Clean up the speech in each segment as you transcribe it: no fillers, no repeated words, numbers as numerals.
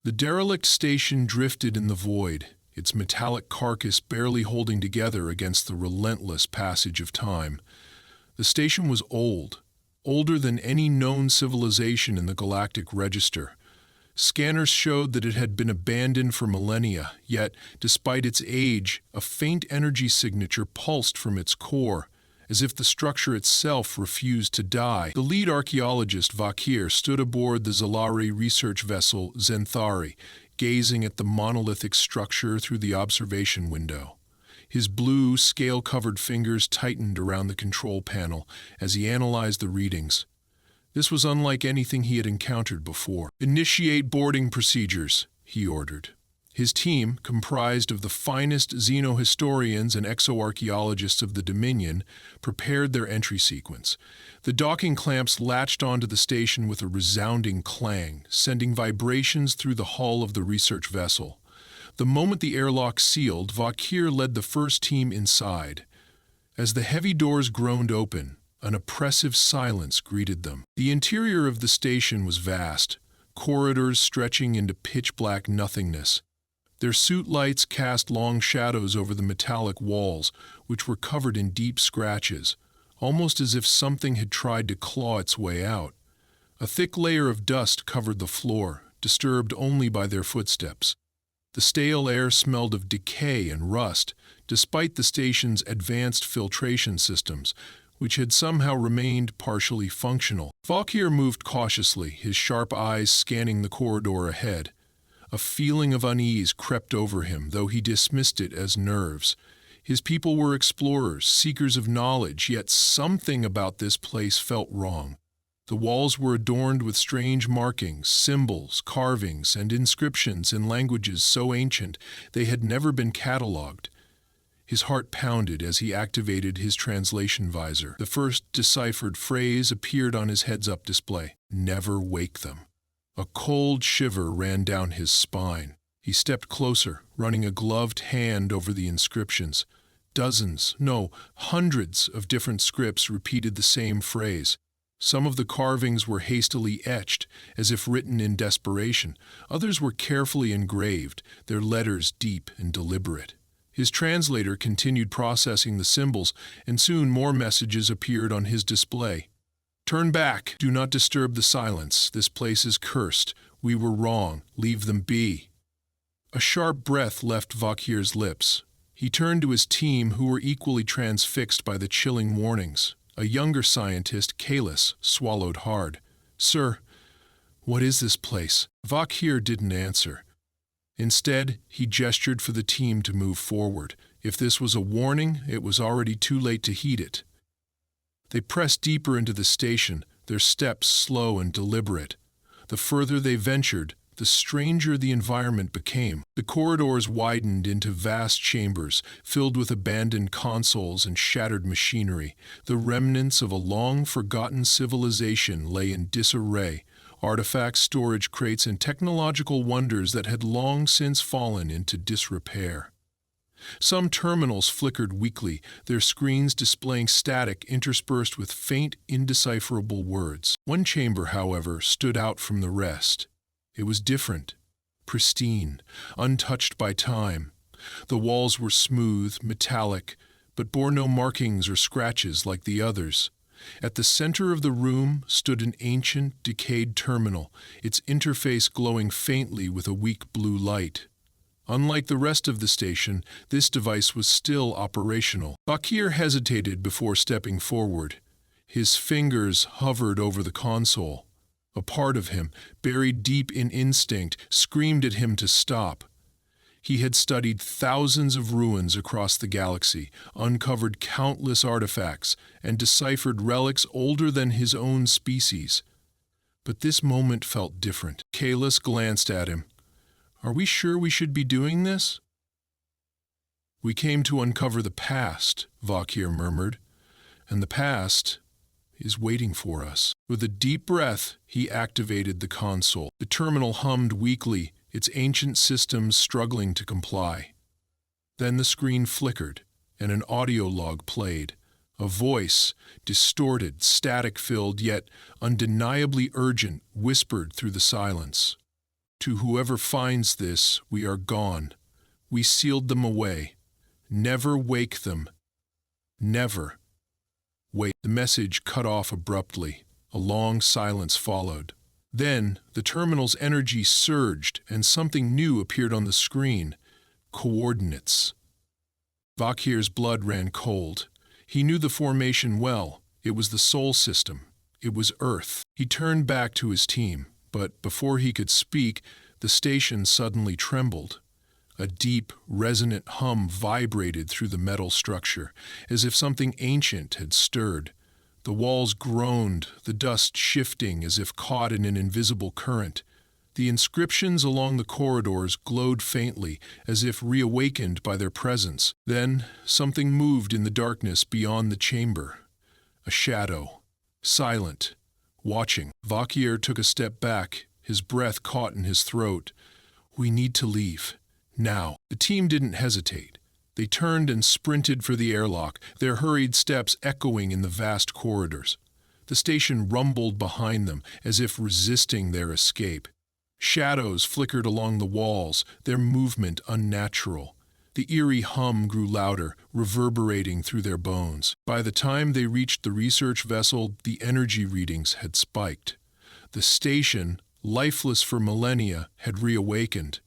The derelict station drifted in the void, its metallic carcass barely holding together against the relentless passage of time. The station was old, older than any known civilization in the galactic register. Scanners showed that it had been abandoned for millennia, yet, despite its age, a faint energy signature pulsed from its core, as if the structure itself refused to die. The lead archaeologist, Vakir, stood aboard the Zalari research vessel Zenthari, gazing at the monolithic structure through the observation window. His blue, scale-covered fingers tightened around the control panel as he analyzed the readings. This was unlike anything he had encountered before. "Initiate boarding procedures," he ordered. His team, comprised of the finest xenohistorians and exoarchaeologists of the Dominion, prepared their entry sequence. The docking clamps latched onto the station with a resounding clang, sending vibrations through the hull of the research vessel. The moment the airlock sealed, Vakir led the first team inside. As the heavy doors groaned open, an oppressive silence greeted them. The interior of the station was vast, corridors stretching into pitch-black nothingness. Their suit lights cast long shadows over the metallic walls, which were covered in deep scratches, almost as if something had tried to claw its way out. A thick layer of dust covered the floor, disturbed only by their footsteps. The stale air smelled of decay and rust, despite the station's advanced filtration systems, which had somehow remained partially functional. Vakir moved cautiously, his sharp eyes scanning the corridor ahead. A feeling of unease crept over him, though he dismissed it as nerves. His people were explorers, seekers of knowledge, yet something about this place felt wrong. The walls were adorned with strange markings, symbols, carvings, and inscriptions in languages so ancient they had never been catalogued. His heart pounded as he activated his translation visor. The first deciphered phrase appeared on his heads-up display: "Never wake them." A cold shiver ran down his spine. He stepped closer, running a gloved hand over the inscriptions. Dozens, no, hundreds of different scripts repeated the same phrase. Some of the carvings were hastily etched, as if written in desperation. Others were carefully engraved, their letters deep and deliberate. His translator continued processing the symbols, and soon more messages appeared on his display. "Turn back. Do not disturb the silence. This place is cursed. We were wrong. Leave them be." A sharp breath left Vakir's lips. He turned to his team, who were equally transfixed by the chilling warnings. A younger scientist, Kalis, swallowed hard. "Sir, what is this place?" Vakir didn't answer. Instead, he gestured for the team to move forward. If this was a warning, it was already too late to heed it. They pressed deeper into the station, their steps slow and deliberate. The further they ventured, the stranger the environment became. The corridors widened into vast chambers, filled with abandoned consoles and shattered machinery. The remnants of a long-forgotten civilization lay in disarray, artifacts, storage crates, and technological wonders that had long since fallen into disrepair. Some terminals flickered weakly, their screens displaying static interspersed with faint, indecipherable words. One chamber, however, stood out from the rest. It was different, pristine, untouched by time. The walls were smooth, metallic, but bore no markings or scratches like the others. At the center of the room stood an ancient, decayed terminal, its interface glowing faintly with a weak blue light. Unlike the rest of the station, this device was still operational. Vakir hesitated before stepping forward. His fingers hovered over the console. A part of him, buried deep in instinct, screamed at him to stop. He had studied thousands of ruins across the galaxy, uncovered countless artifacts, and deciphered relics older than his own species. But this moment felt different. Kalis glanced at him. "Are we sure we should be doing this?" "We came to uncover the past," Vakir murmured, "and the past is waiting for us." With a deep breath, he activated the console. The terminal hummed weakly, its ancient systems struggling to comply. Then the screen flickered, and an audio log played. A voice, distorted, static-filled, yet undeniably urgent, whispered through the silence. To whoever finds this, we are gone. We sealed them away. Never wake them. Never. Wait. The message cut off abruptly. A long silence followed. Then, the terminal's energy surged, and something new appeared on the screen. Coordinates. Vakir's blood ran cold. He knew the formation well. It was the Sol system. It was Earth. He turned back to his team, but before he could speak, the station suddenly trembled. A deep, resonant hum vibrated through the metal structure, as if something ancient had stirred. The walls groaned, the dust shifting as if caught in an invisible current. The inscriptions along the corridors glowed faintly, as if reawakened by their presence. Then, something moved in the darkness beyond the chamber. A shadow. Silent. Watching. Vakir took a step back, his breath caught in his throat. "We need to leave. Now." The team didn't hesitate. They turned and sprinted for the airlock, their hurried steps echoing in the vast corridors. The station rumbled behind them, as if resisting their escape. Shadows flickered along the walls, their movement unnatural. The eerie hum grew louder, reverberating through their bones. By the time they reached the research vessel, the energy readings had spiked. The station, lifeless for millennia, had reawakened.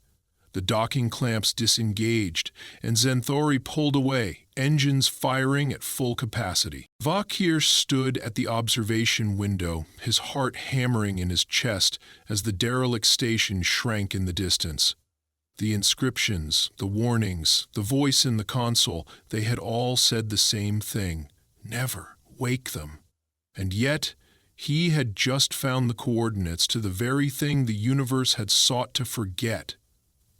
The docking clamps disengaged, and Zenthori pulled away, engines firing at full capacity. Vakir stood at the observation window, his heart hammering in his chest as the derelict station shrank in the distance. The inscriptions, the warnings, the voice in the console, they had all said the same thing. Never wake them. And yet, he had just found the coordinates to the very thing the universe had sought to forget.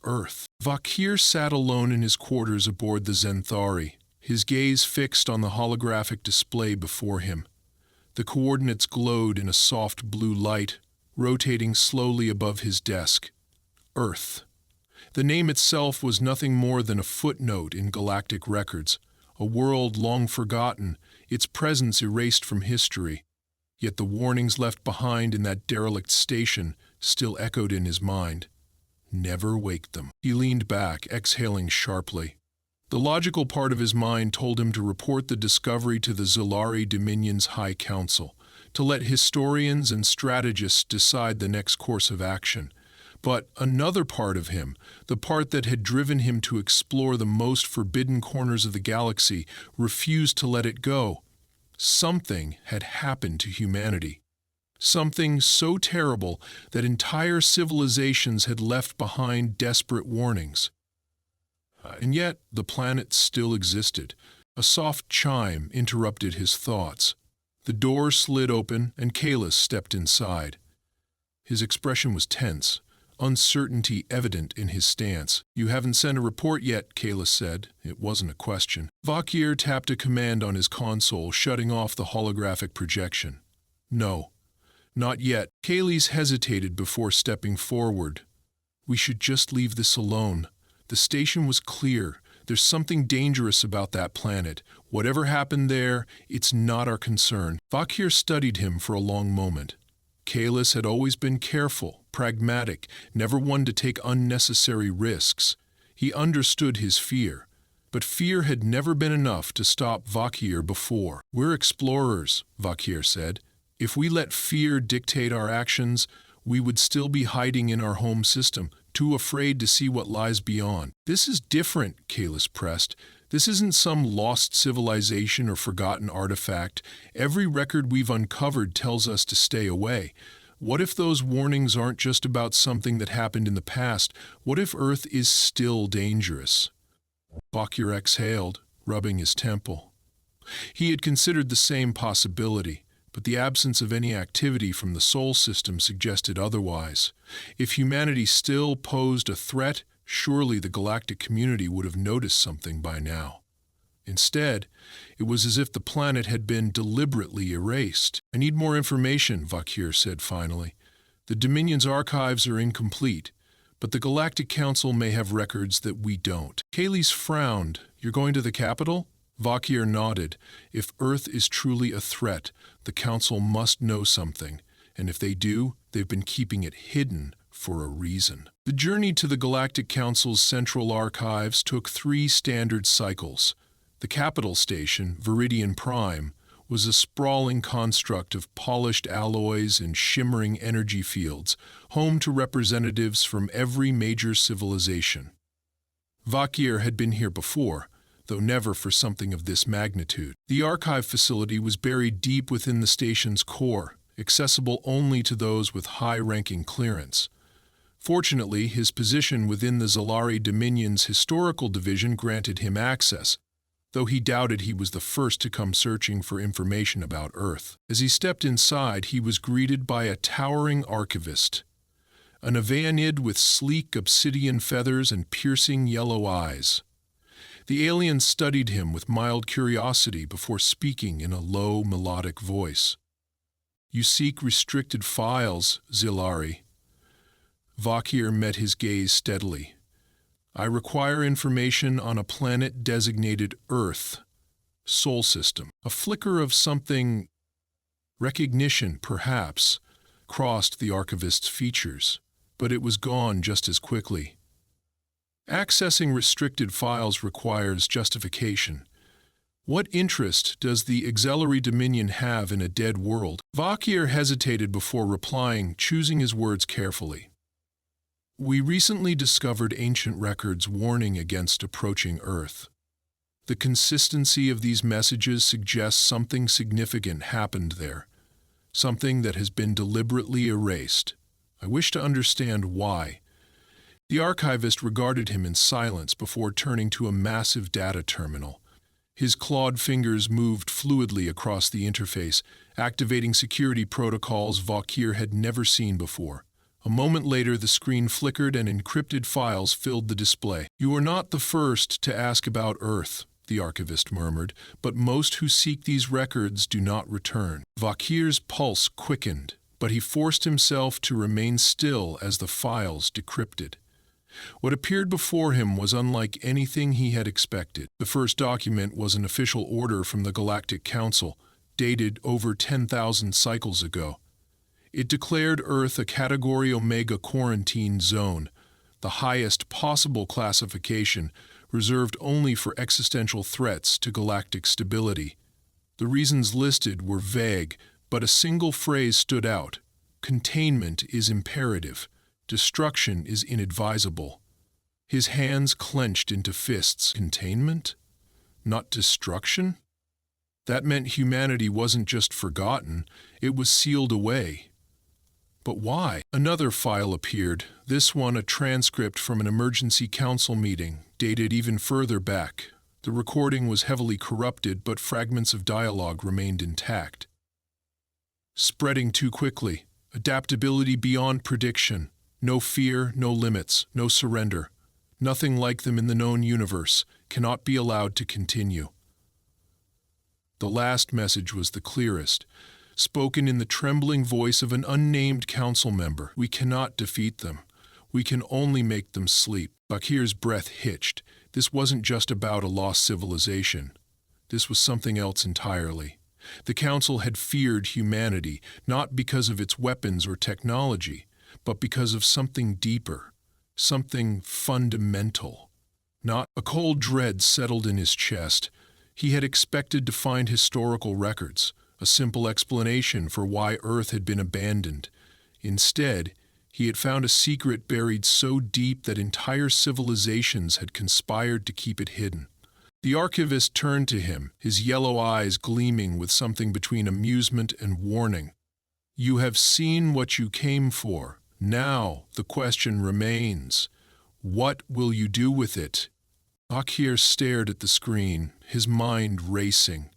Earth. Vakir sat alone in his quarters aboard the Zenthari, his gaze fixed on the holographic display before him. The coordinates glowed in a soft blue light, rotating slowly above his desk. Earth. The name itself was nothing more than a footnote in galactic records, a world long forgotten, its presence erased from history. Yet the warnings left behind in that derelict station still echoed in his mind. Never wake them. He leaned back, exhaling sharply. The logical part of his mind told him to report the discovery to the Zilari Dominion's High Council, to let historians and strategists decide the next course of action. But another part of him, the part that had driven him to explore the most forbidden corners of the galaxy, refused to let it go. Something had happened to humanity. Something so terrible that entire civilizations had left behind desperate warnings. And yet, the planet still existed. A soft chime interrupted his thoughts. The door slid open, and Kalis stepped inside. His expression was tense, uncertainty evident in his stance. "You haven't sent a report yet," Kalis said. It wasn't a question. Vakir tapped a command on his console, shutting off the holographic projection. "No. Not yet." Kalis hesitated before stepping forward. "We should just leave this alone. The station was clear. There's something dangerous about that planet. Whatever happened there, it's not our concern." Vakir studied him for a long moment. Kalis had always been careful, pragmatic, never one to take unnecessary risks. He understood his fear. But fear had never been enough to stop Vakir before. "We're explorers," Vakir said. "If we let fear dictate our actions, we would still be hiding in our home system, too afraid to see what lies beyond." "This is different," Kalis pressed. "This isn't some lost civilization or forgotten artifact. Every record we've uncovered tells us to stay away. What if those warnings aren't just about something that happened in the past? What if Earth is still dangerous?" Vakir exhaled, rubbing his temple. He had considered the same possibility, but the absence of any activity from the Sol system suggested otherwise. If humanity still posed a threat, surely the galactic community would have noticed something by now. Instead, it was as if the planet had been deliberately erased. "I need more information," Vakir said finally. "The Dominion's archives are incomplete, but the Galactic Council may have records that we don't." Kalis frowned. "You're going to the capital?" Vakir nodded. "If Earth is truly a threat, the Council must know something, and if they do, they've been keeping it hidden for a reason. The journey to the Galactic Council's central archives took 3 standard cycles. The capital station, Viridian Prime, was a sprawling construct of polished alloys and shimmering energy fields, home to representatives from every major civilization. Vakir had been here before, though never for something of this magnitude. The archive facility was buried deep within the station's core, accessible only to those with high-ranking clearance. Fortunately, his position within the Zalari Dominion's historical division granted him access, though he doubted he was the first to come searching for information about Earth. As he stepped inside, he was greeted by a towering archivist, an Avanid with sleek obsidian feathers and piercing yellow eyes. The alien studied him with mild curiosity before speaking in a low, melodic voice. "You seek restricted files, Zilari." Vakir met his gaze steadily. "I require information on a planet designated Earth, Sol System." A flicker of something, recognition perhaps, crossed the archivist's features, but it was gone just as quickly. Accessing restricted files requires justification. What interest does the Auxiliary Dominion have in a dead world? Vakir hesitated before replying, choosing his words carefully. "We recently discovered ancient records warning against approaching Earth. The consistency of these messages suggests something significant happened there, something that has been deliberately erased. I wish to understand why." The archivist regarded him in silence before turning to a massive data terminal. His clawed fingers moved fluidly across the interface, activating security protocols Vakir had never seen before. A moment later, the screen flickered and encrypted files filled the display. "You are not the first to ask about Earth," the archivist murmured, "but most who seek these records do not return." Vakir's pulse quickened, but he forced himself to remain still as the files decrypted. What appeared before him was unlike anything he had expected. The first document was an official order from the Galactic Council, dated over 10,000 cycles ago. It declared Earth a Category Omega quarantine zone, the highest possible classification, reserved only for existential threats to galactic stability. The reasons listed were vague, but a single phrase stood out: "Containment is imperative. Destruction is inadvisable." His hands clenched into fists. Containment? Not destruction? That meant humanity wasn't just forgotten, it was sealed away. But why? Another file appeared, this one a transcript from an emergency council meeting, dated even further back. The recording was heavily corrupted, but fragments of dialogue remained intact. "Spreading too quickly. Adaptability beyond prediction. No fear, no limits, no surrender. Nothing like them in the known universe. Cannot be allowed to continue." The last message was the clearest, spoken in the trembling voice of an unnamed council member. "We cannot defeat them. We can only make them sleep." Bakir's breath hitched. This wasn't just about a lost civilization. This was something else entirely. The council had feared humanity, not because of its weapons or technology, but because of something deeper, something fundamental. Not a cold dread settled in his chest. He had expected to find historical records, a simple explanation for why Earth had been abandoned. Instead, he had found a secret buried so deep that entire civilizations had conspired to keep it hidden. The archivist turned to him, his yellow eyes gleaming with something between amusement and warning. "You have seen what you came for. Now the question remains, what will you do with it?" Vakir stared at the screen, his mind racing.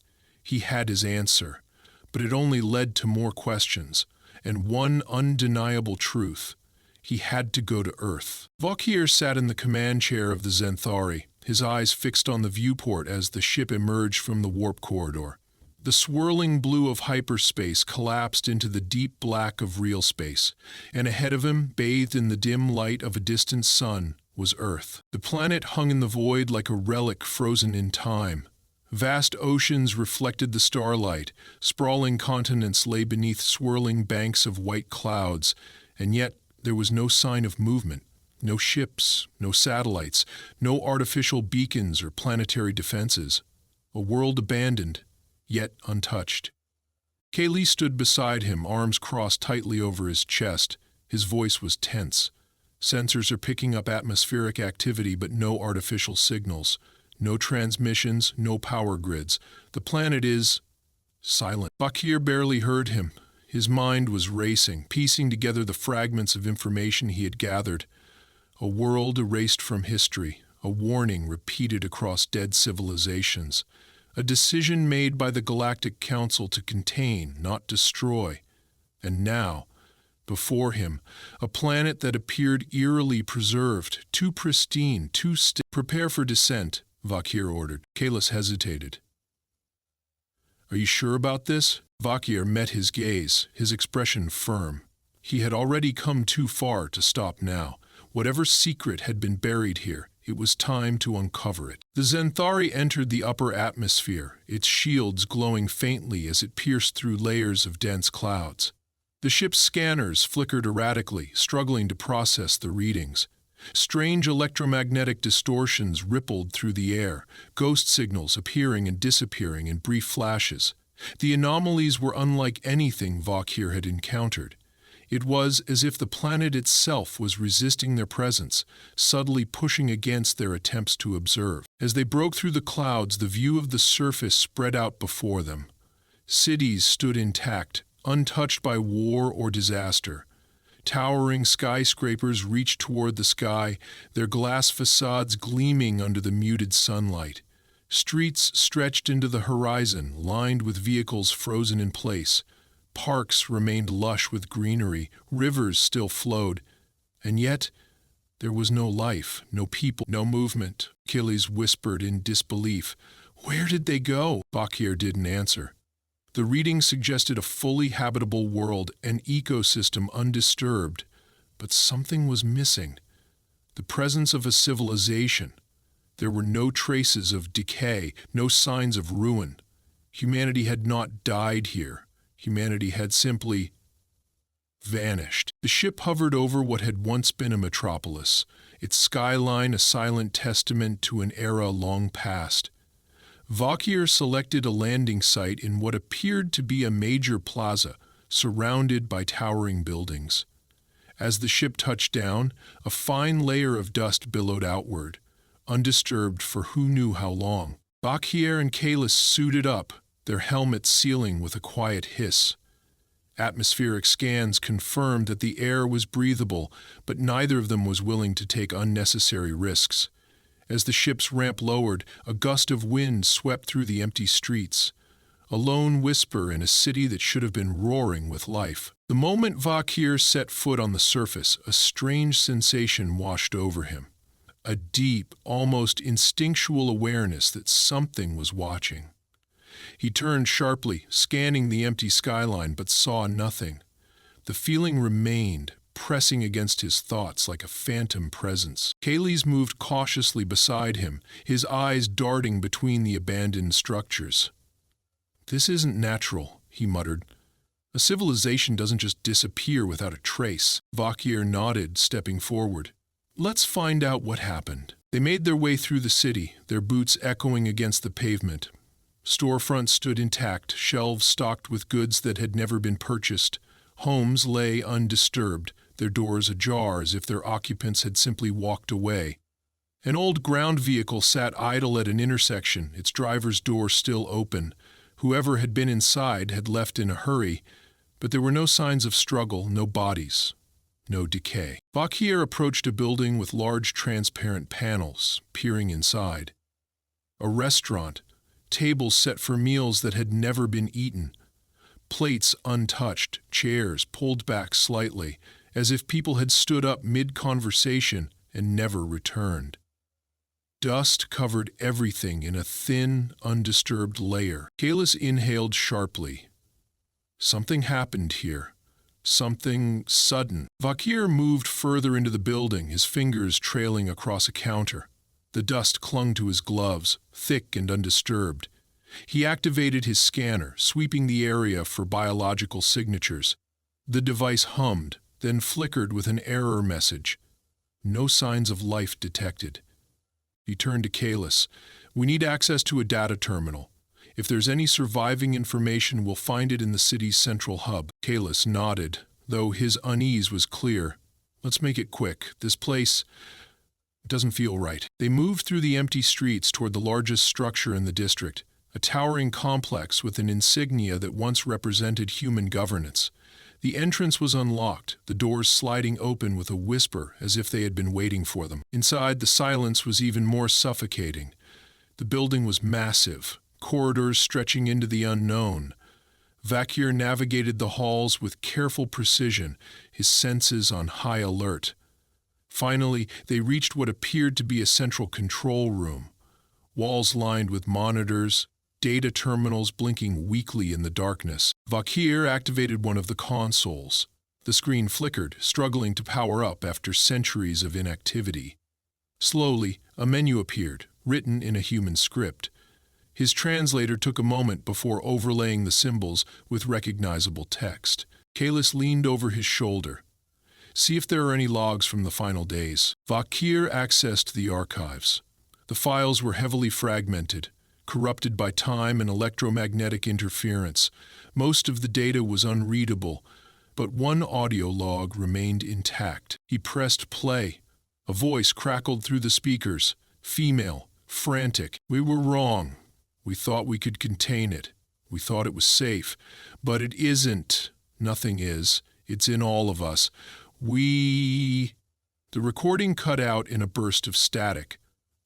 He had his answer, but it only led to more questions, and one undeniable truth: he had to go to Earth. Vakir sat in the command chair of the Zenthari, his eyes fixed on the viewport as the ship emerged from the warp corridor. The swirling blue of hyperspace collapsed into the deep black of real space, and ahead of him, bathed in the dim light of a distant sun, was Earth. The planet hung in the void like a relic frozen in time. Vast oceans reflected the starlight, sprawling continents lay beneath swirling banks of white clouds, and yet there was no sign of movement. No ships, no satellites, no artificial beacons or planetary defenses. A world abandoned, yet untouched. Kaylee stood beside him, arms crossed tightly over his chest. His voice was tense. Sensors are picking up atmospheric activity, but no artificial signals. No transmissions, no power grids. The planet is silent. Bakir barely heard him. His mind was racing, piecing together the fragments of information he had gathered. A world erased from history, a warning repeated across dead civilizations, a decision made by the Galactic Council to contain, not destroy. And now, before him, a planet that appeared eerily preserved, too pristine, too still. "Prepare for descent," Vakir ordered. Kalis hesitated. "Are you sure about this?" Vakir met his gaze, his expression firm. He had already come too far to stop now. Whatever secret had been buried here, it was time to uncover it. The Zenthari entered the upper atmosphere, its shields glowing faintly as it pierced through layers of dense clouds. The ship's scanners flickered erratically, struggling to process the readings. Strange electromagnetic distortions rippled through the air, ghost signals appearing and disappearing in brief flashes. The anomalies were unlike anything Vakir had encountered. It was as if the planet itself was resisting their presence, subtly pushing against their attempts to observe. As they broke through the clouds, the view of the surface spread out before them. Cities stood intact, untouched by war or disaster. Towering skyscrapers reached toward the sky, their glass facades gleaming under the muted sunlight. Streets stretched into the horizon, lined with vehicles frozen in place. Parks remained lush with greenery, rivers still flowed, and yet there was no life, no people, no movement. Achilles whispered in disbelief. "Where did they go?" Bakir didn't answer. The reading suggested a fully habitable world, an ecosystem undisturbed, but something was missing. The presence of a civilization. There were no traces of decay, no signs of ruin. Humanity had not died here. Humanity had simply vanished. The ship hovered over what had once been a metropolis, its skyline a silent testament to an era long past. Vakir selected a landing site in what appeared to be a major plaza, surrounded by towering buildings. As the ship touched down, a fine layer of dust billowed outward, undisturbed for who knew how long. Bakir and Kalis suited up, their helmets sealing with a quiet hiss. Atmospheric scans confirmed that the air was breathable, but neither of them was willing to take unnecessary risks. As the ship's ramp lowered, a gust of wind swept through the empty streets. A lone whisper in a city that should have been roaring with life. The moment Vakir set foot on the surface, a strange sensation washed over him. A deep, almost instinctual awareness that something was watching. He turned sharply, scanning the empty skyline, but saw nothing. The feeling remained, pressing against his thoughts like a phantom presence. Kayles moved cautiously beside him, his eyes darting between the abandoned structures. "This isn't natural," he muttered. "A civilization doesn't just disappear without a trace." Vakir nodded, stepping forward. "Let's find out what happened." They made their way through the city, their boots echoing against the pavement. Storefronts stood intact, shelves stocked with goods that had never been purchased. Homes lay undisturbed, their doors ajar as if their occupants had simply walked away. An old ground vehicle sat idle at an intersection, its driver's door still open. Whoever had been inside had left in a hurry, but there were no signs of struggle, no bodies, no decay. Vakir approached a building with large transparent panels, peering inside. A restaurant, tables set for meals that had never been eaten. Plates untouched, chairs pulled back slightly, as if people had stood up mid-conversation and never returned. Dust covered everything in a thin, undisturbed layer. Kalis inhaled sharply. Something happened here. Something sudden. Vakir moved further into the building, his fingers trailing across a counter. The dust clung to his gloves, thick and undisturbed. He activated his scanner, sweeping the area for biological signatures. The device hummed, then flickered with an error message. No signs of life detected. He turned to Kalis. We need access to a data terminal. If there's any surviving information, we'll find it in the city's central hub. Kalis nodded, though his unease was clear. Let's make it quick. This place doesn't feel right. They moved through the empty streets toward the largest structure in the district, a towering complex with an insignia that once represented human governance. The entrance was unlocked, the doors sliding open with a whisper as if they had been waiting for them. Inside, the silence was even more suffocating. The building was massive, corridors stretching into the unknown. Vakir navigated the halls with careful precision, his senses on high alert. Finally, they reached what appeared to be a central control room. Walls lined with monitors, data terminals blinking weakly in the darkness. Vakir activated one of the consoles. The screen flickered, struggling to power up after centuries of inactivity. Slowly, a menu appeared, written in a human script. His translator took a moment before overlaying the symbols with recognizable text. Kalis leaned over his shoulder. See if there are any logs from the final days. Vakir accessed the archives. The files were heavily fragmented, corrupted by time and electromagnetic interference. Most of the data was unreadable, but one audio log remained intact. He pressed play. A voice crackled through the speakers. Female, frantic. We were wrong. We thought we could contain it. We thought it was safe. But it isn't. Nothing is. It's in all of us. The recording cut out in a burst of static.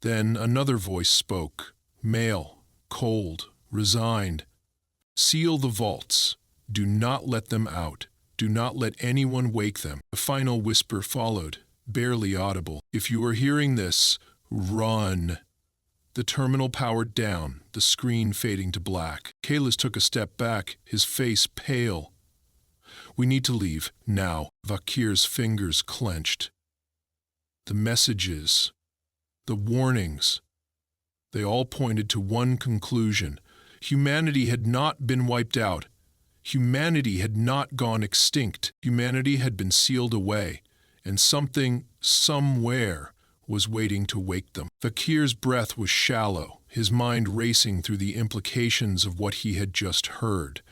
Then another voice spoke. Male, cold, resigned. Seal the vaults. Do not let them out. Do not let anyone wake them. A final whisper followed, barely audible. If you are hearing this, run. The terminal powered down, the screen fading to black. Kalis took a step back, his face pale. We need to leave, now. Vakir's fingers clenched. The messages, the warnings, they all pointed to one conclusion. Humanity had not been wiped out. Humanity had not gone extinct. Humanity had been sealed away, and something, somewhere, was waiting to wake them. Vakir's breath was shallow, his mind racing through the implications of what he had just heard.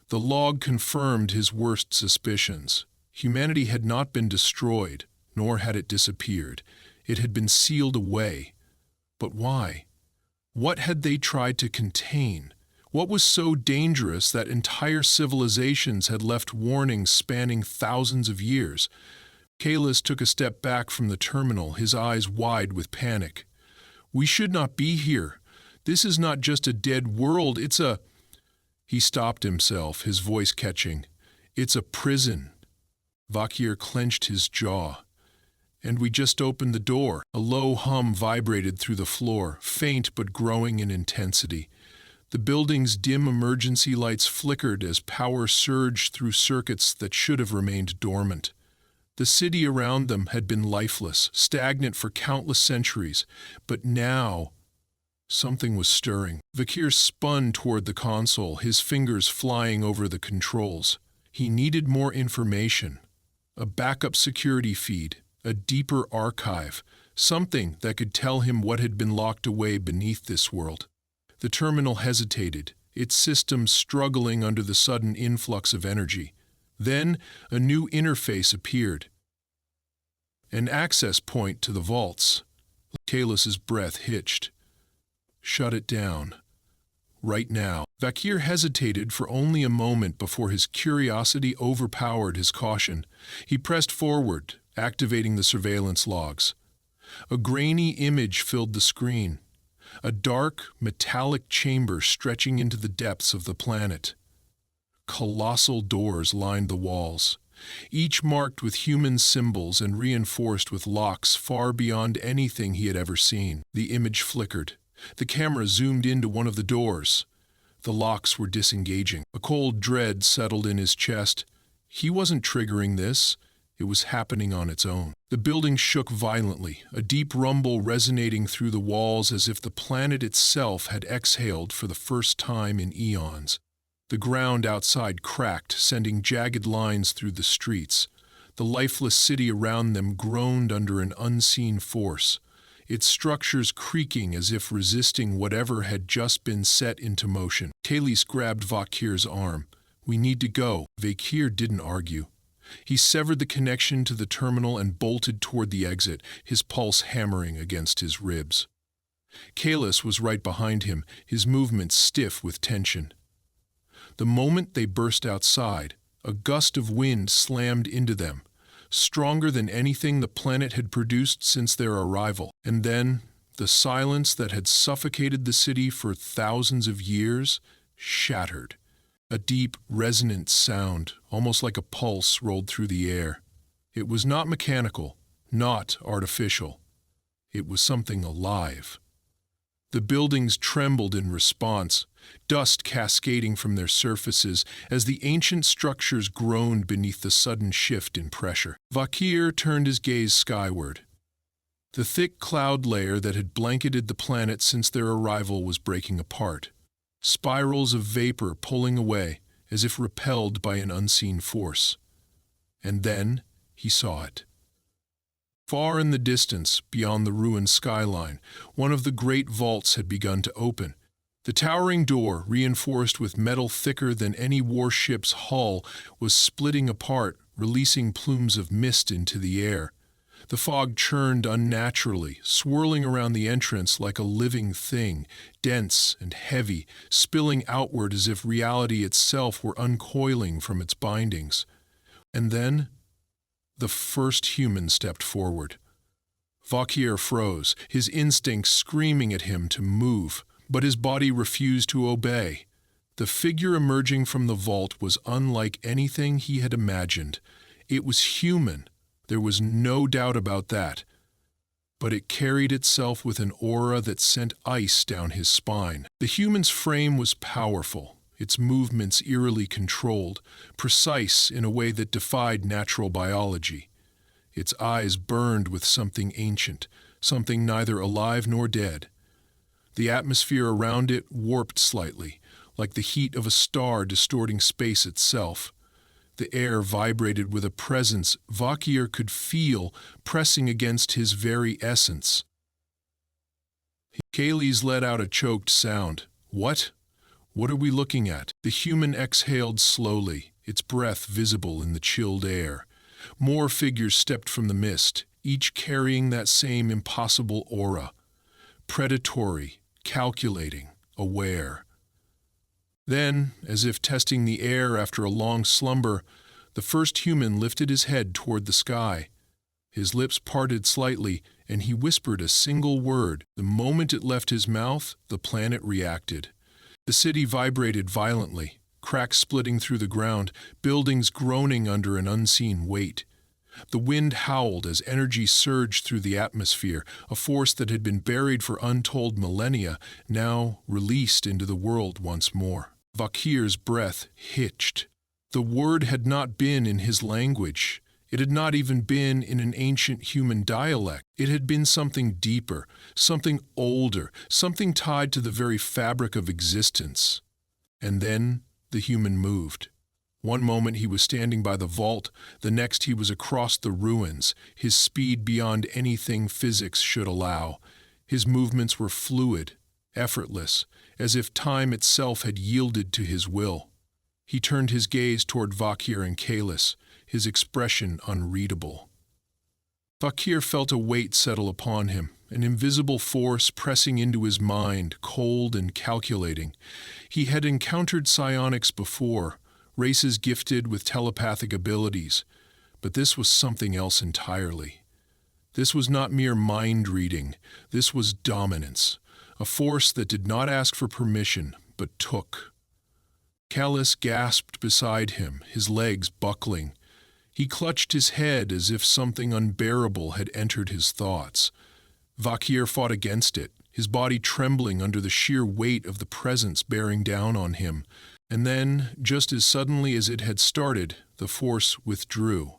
The log confirmed his worst suspicions. Humanity had not been destroyed, nor had it disappeared. It had been sealed away. But why? What had they tried to contain? What was so dangerous that entire civilizations had left warnings spanning thousands of years? Kalis took a step back from the terminal, his eyes wide with panic. We should not be here. This is not just a dead world, it's a... He stopped himself, his voice catching. It's a prison. Vakir clenched his jaw. And we just opened the door. A low hum vibrated through the floor, faint but growing in intensity. The building's dim emergency lights flickered as power surged through circuits that should have remained dormant. The city around them had been lifeless, stagnant for countless centuries, but now something was stirring. Vakir spun toward the console, his fingers flying over the controls. He needed more information. A backup security feed, a deeper archive, something that could tell him what had been locked away beneath this world. The terminal hesitated, its systems struggling under the sudden influx of energy. Then a new interface appeared. An access point to the vaults. Kalis's breath hitched. Shut it down. Right now. Vakir hesitated for only a moment before his curiosity overpowered his caution. He pressed forward, activating the surveillance logs. A grainy image filled the screen. A dark, metallic chamber stretching into the depths of the planet. Colossal doors lined the walls, each marked with human symbols and reinforced with locks far beyond anything he had ever seen. The image flickered. The camera zoomed into one of the doors. The locks were disengaging. A cold dread settled in his chest. He wasn't triggering this. It was happening on its own. The building shook violently, a deep rumble resonating through the walls as if the planet itself had exhaled for the first time in eons. The ground outside cracked, sending jagged lines through the streets. The lifeless city around them groaned under an unseen force, its structures creaking as if resisting whatever had just been set into motion. Kalis grabbed Vakir's arm. "We need to go." Vakir didn't argue. He severed the connection to the terminal and bolted toward the exit, his pulse hammering against his ribs. Kalis was right behind him, his movements stiff with tension. The moment they burst outside, a gust of wind slammed into them, stronger than anything the planet had produced since their arrival. And then, the silence that had suffocated the city for thousands of years shattered. A deep, resonant sound, almost like a pulse, rolled through the air. It was not mechanical, not artificial. It was something alive. The buildings trembled in response, dust cascading from their surfaces as the ancient structures groaned beneath the sudden shift in pressure. Vakir turned his gaze skyward. The thick cloud layer that had blanketed the planet since their arrival was breaking apart, spirals of vapor pulling away as if repelled by an unseen force. And then he saw it. Far in the distance, beyond the ruined skyline, one of the great vaults had begun to open. The towering door, reinforced with metal thicker than any warship's hull, was splitting apart, releasing plumes of mist into the air. The fog churned unnaturally, swirling around the entrance like a living thing, dense and heavy, spilling outward as if reality itself were uncoiling from its bindings. And then the first human stepped forward. Vakir froze, his instincts screaming at him to move, but his body refused to obey. The figure emerging from the vault was unlike anything he had imagined. It was human, there was no doubt about that. But it carried itself with an aura that sent ice down his spine. The human's frame was powerful, its movements eerily controlled, precise in a way that defied natural biology. Its eyes burned with something ancient, something neither alive nor dead. The atmosphere around it warped slightly, like the heat of a star distorting space itself. The air vibrated with a presence Vakir could feel pressing against his very essence. Kalis let out a choked sound. "What? What are we looking at?" The human exhaled slowly, its breath visible in the chilled air. More figures stepped from the mist, each carrying that same impossible aura. Predatory, calculating, aware. Then, as if testing the air after a long slumber, the first human lifted his head toward the sky. His lips parted slightly, and he whispered a single word. The moment it left his mouth, the planet reacted. The city vibrated violently, cracks splitting through the ground, buildings groaning under an unseen weight. The wind howled as energy surged through the atmosphere, a force that had been buried for untold millennia, now released into the world once more. Vakir's breath hitched. The word had not been in his language. It had not even been in an ancient human dialect. It had been something deeper, something older, something tied to the very fabric of existence. And then the human moved. One moment he was standing by the vault, the next he was across the ruins, his speed beyond anything physics should allow. His movements were fluid, effortless, as if time itself had yielded to his will. He turned his gaze toward Vakir and Kalis, his expression unreadable. Vakir felt a weight settle upon him, an invisible force pressing into his mind, cold and calculating. He had encountered psionics before, races gifted with telepathic abilities, but this was something else entirely. This was not mere mind reading, this was dominance, a force that did not ask for permission, but took. Kalis gasped beside him, his legs buckling. He clutched his head as if something unbearable had entered his thoughts. Vakir fought against it, his body trembling under the sheer weight of the presence bearing down on him. And then, just as suddenly as it had started, the force withdrew.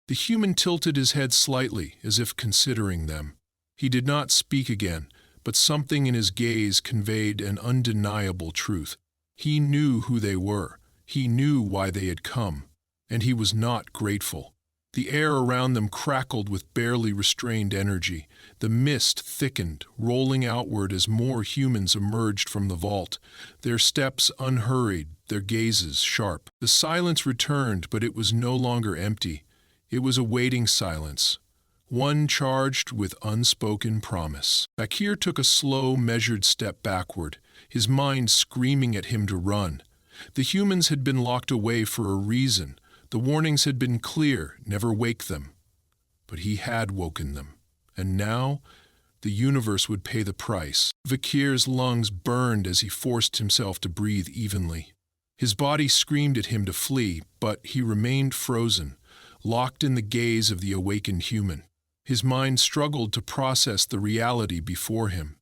The human tilted his head slightly, as if considering them. He did not speak again, but something in his gaze conveyed an undeniable truth. He knew who they were. He knew why they had come. And he was not grateful. The air around them crackled with barely restrained energy. The mist thickened, rolling outward as more humans emerged from the vault, their steps unhurried, their gazes sharp. The silence returned, but it was no longer empty. It was a waiting silence, one charged with unspoken promise. Bakir took a slow, measured step backward, his mind screaming at him to run. The humans had been locked away for a reason. The warnings had been clear, never wake them. But he had woken them. And now, the universe would pay the price. Bakir's lungs burned as he forced himself to breathe evenly. His body screamed at him to flee, but he remained frozen, locked in the gaze of the awakened human. His mind struggled to process the reality before him.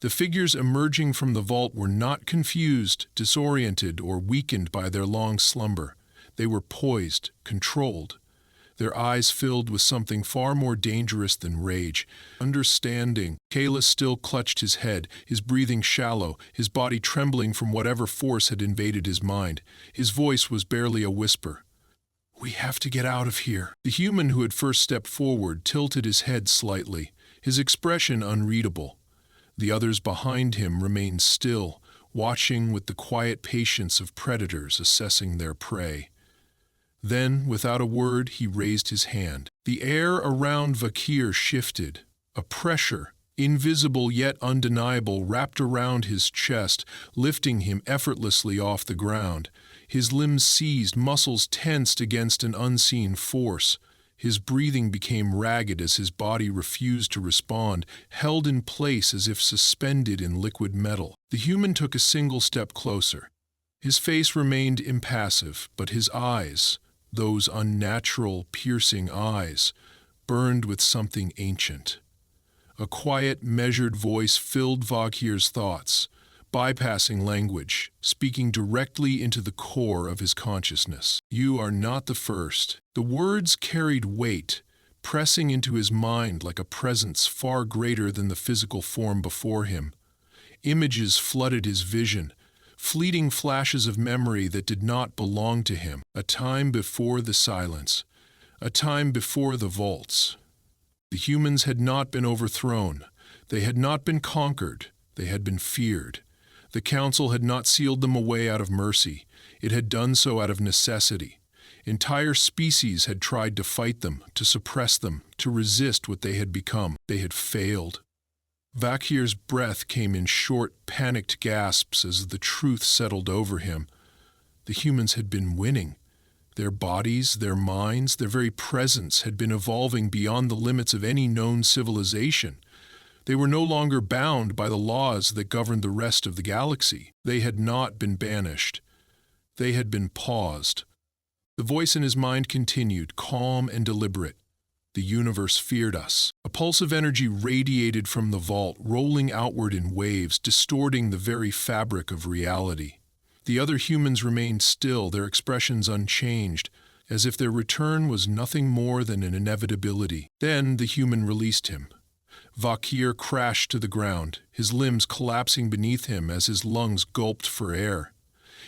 The figures emerging from the vault were not confused, disoriented, or weakened by their long slumber. They were poised, controlled, their eyes filled with something far more dangerous than rage. Understanding, Kayla still clutched his head, his breathing shallow, his body trembling from whatever force had invaded his mind. His voice was barely a whisper. "We have to get out of here." The human who had first stepped forward tilted his head slightly, his expression unreadable. The others behind him remained still, watching with the quiet patience of predators assessing their prey. Then, without a word, he raised his hand. The air around Bakir shifted. A pressure, invisible yet undeniable, wrapped around his chest, lifting him effortlessly off the ground. His limbs seized, muscles tensed against an unseen force. His breathing became ragged as his body refused to respond, held in place as if suspended in liquid metal. The human took a single step closer. His face remained impassive, but his eyes, those unnatural, piercing eyes, burned with something ancient. A quiet, measured voice filled Vakir's thoughts, bypassing language, speaking directly into the core of his consciousness. "You are not the first." The words carried weight, pressing into his mind like a presence far greater than the physical form before him. Images flooded his vision, fleeting flashes of memory that did not belong to him. A time before the silence, a time before the vaults. The humans had not been overthrown. They had not been conquered. They had been feared. The council had not sealed them away out of mercy. It had done so out of necessity. Entire species had tried to fight them, to suppress them, to resist what they had become. They had failed. Vakir's breath came in short, panicked gasps as the truth settled over him. The humans had been winning. Their bodies, their minds, their very presence had been evolving beyond the limits of any known civilization. They were no longer bound by the laws that governed the rest of the galaxy. They had not been banished. They had been paused. The voice in his mind continued, calm and deliberate. The universe feared us. A pulse of energy radiated from the vault, rolling outward in waves, distorting the very fabric of reality. The other humans remained still, their expressions unchanged, as if their return was nothing more than an inevitability. Then the human released him. Vakir crashed to the ground, his limbs collapsing beneath him as his lungs gulped for air.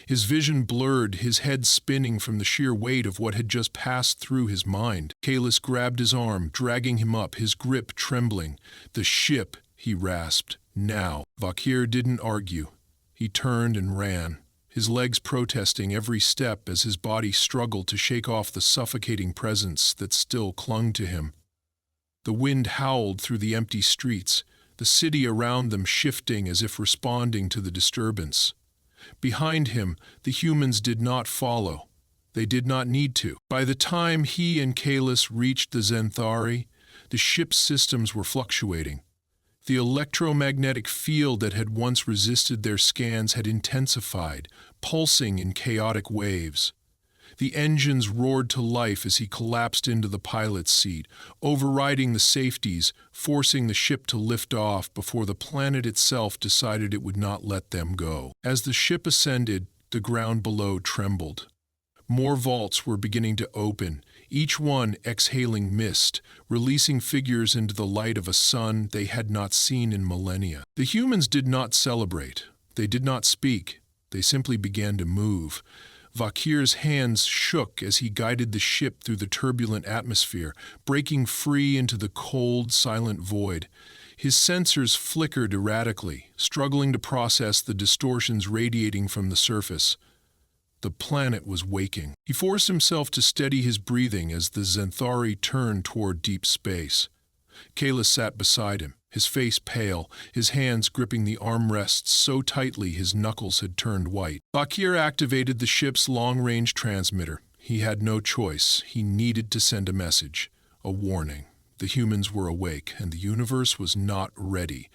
His vision blurred, his head spinning from the sheer weight of what had just passed through his mind. Kalis grabbed his arm, dragging him up, his grip trembling. "The ship," he rasped. "Now." Vakir didn't argue. He turned and ran, his legs protesting every step as his body struggled to shake off the suffocating presence that still clung to him. The wind howled through the empty streets, the city around them shifting as if responding to the disturbance. Behind him, the humans did not follow. They did not need to. By the time he and Kalis reached the Zenthari, the ship's systems were fluctuating. The electromagnetic field that had once resisted their scans had intensified, pulsing in chaotic waves. The engines roared to life as he collapsed into the pilot's seat, overriding the safeties, forcing the ship to lift off before the planet itself decided it would not let them go. As the ship ascended, the ground below trembled. More vaults were beginning to open, each one exhaling mist, releasing figures into the light of a sun they had not seen in millennia. The humans did not celebrate. They did not speak. They simply began to move. Vakir's hands shook as he guided the ship through the turbulent atmosphere, breaking free into the cold, silent void. His sensors flickered erratically, struggling to process the distortions radiating from the surface. The planet was waking. He forced himself to steady his breathing as the Zenthari turned toward deep space. Kayla sat beside him, his face pale, his hands gripping the armrests so tightly his knuckles had turned white. Vakir activated the ship's long-range transmitter. He had no choice. He needed to send a message, a warning. The humans were awake, and the universe was not ready.